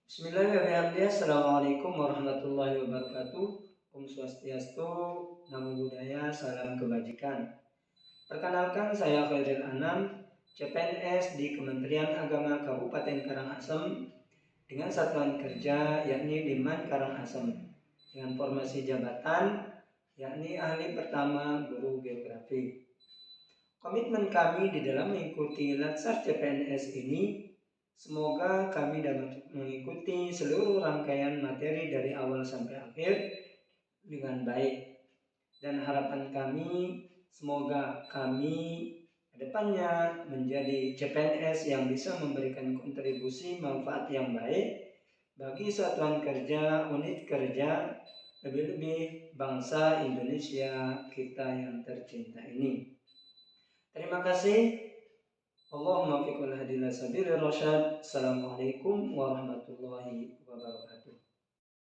Bismillahirrahmanirrahim. Assalamualaikum warahmatullahi wabarakatuh. Om Swastiastu, Namo Buddhaya, salam kebajikan. Perkenalkan, saya Khairil Anam, CPNS di Kementerian Agama Kabupaten Karangasem dengan satuan kerja yakni Liman Karangasem dengan formasi jabatan yakni ahli pertama guru geografi. Komitmen kami di dalam mengikuti Latsar CPNS ini, semoga kami dapat mengikuti seluruh rangkaian materi dari awal sampai akhir dengan baik. Dan harapan kami, semoga kami kedepannya menjadi CPNS yang bisa memberikan kontribusi manfaat yang baik bagi satuan kerja, unit kerja, lebih-lebih bangsa Indonesia kita yang tercinta ini. Terima kasih. Allahumma fiqhul hadina sabilir rasyad. Assalamualaikum warahmatullahi